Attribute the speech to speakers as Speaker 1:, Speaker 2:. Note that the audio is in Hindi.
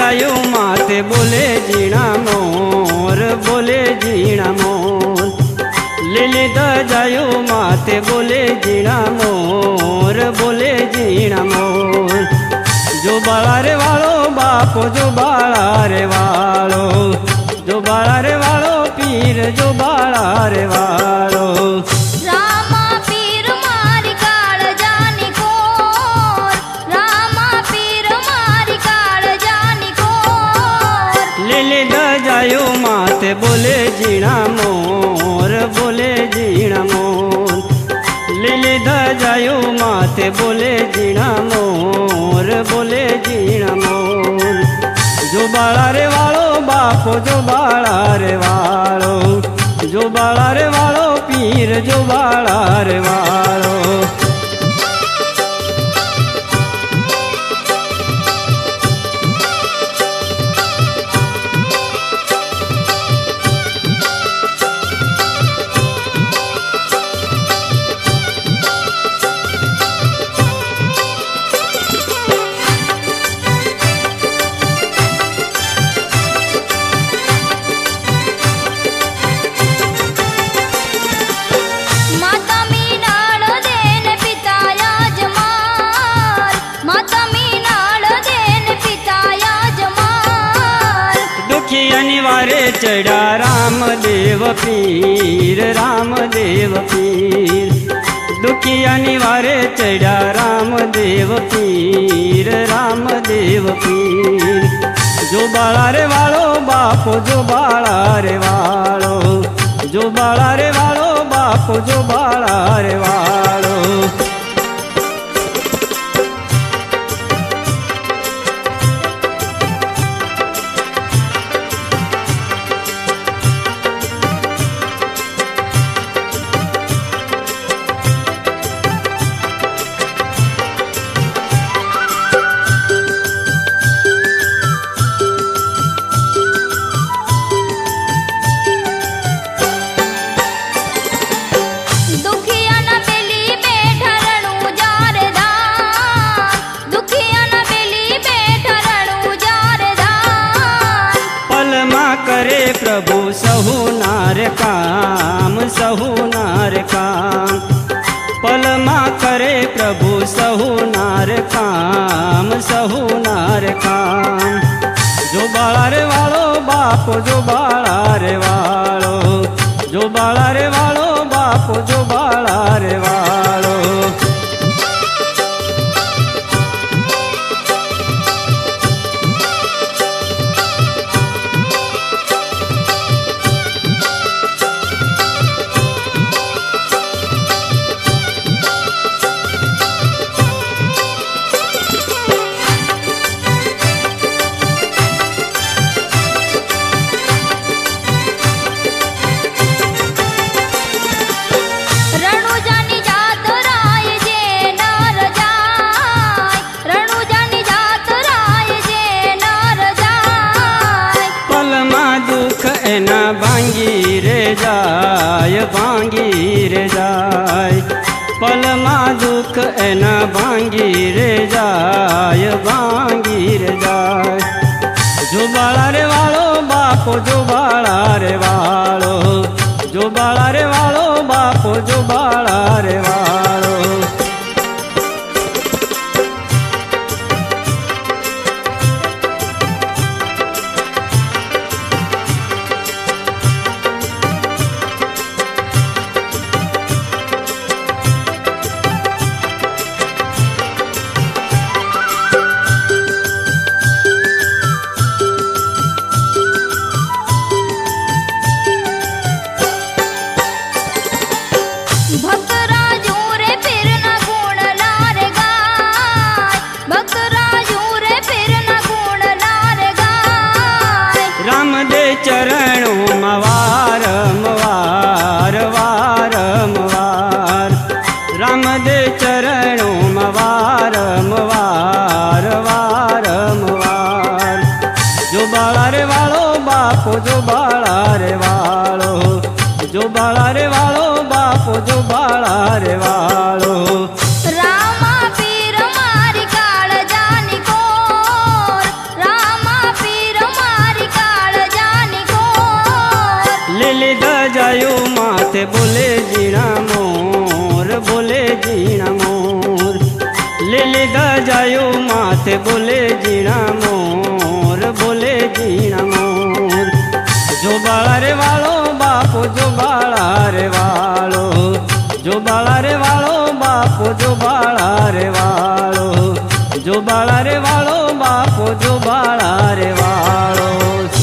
Speaker 1: जायो माते बोले जीणा मोर, बोले जीणा मोर। ले जायो माते बोले जीणा मोर, बोले जीणा मोर। जो बाळा रे वाळो बापो, जो बाळा रे वाळो, जो बाळा रे वाळो पीर, जो बाळा रे वाळो।
Speaker 2: रामा पीर मारी काळजानी कोर, रामा पीर मारी काळजानी कोर।
Speaker 1: ले जायो माते बोले जीणा मोर, बोले जीणा मोर। ले जायो माते बोले जीणा मोर, बोले जीणा मोर। जो बाळा रे वाळो बापो, जो बाळा रे वाळो, जो बाळा रे वाळो पीर, जो बाळा रे वाळो। अनिवार्य चढ़ा रामदेव पीर, रामदेव पीर। दुखी अनिवार्य चढ़ा रामदेव पीर, रामदेव पीर। जो बाळा रे वाळो बापो, जो बाळा रे वाळो, जो बाळा रे वाळो बापो, जो बाळा रे वाळो। करे प्रभु सहु नार काम, सहु नार काम। पलमा करे प्रभु सहु नार काम, सहु नार काम। जो बाळा रे वाळो बापो, जो बाळा रे वाळो, जो बाळा रे वाळो बापो, जो बाळा रे वाळो। एना भांगी रे जाय, भांगी रे जाय। पलमा दुख एना भांगी रे जाय, भांगी रे जाय। जो बाळा रे वाळो बापो, जो बाळा रे वाळो, जो बाळा रे वाळो बापो, जो बाळा रे वाळो। चरणों में वारंवार, वारंवार। राम दे चरणों में वारंवार, वारंवार। जो बाळा रे वाळो बापो, जो बाळा रे वाळो, जो बाळा रे वाळो बापो, जो बाळा रे वाळो।
Speaker 2: रामा पीर मारी काळजानी कोर, रामा पीर
Speaker 1: माथे बोले जीणा मोर, बोले जीणा मोर। जो बाळा रे वाळो बापो, जो बाळा रे वाळो, जो बाळा रे वाळो बापो, जो बाळा रे वाळो, जो बाळा रे वाळो बापो, जो बाळा रे वाळो।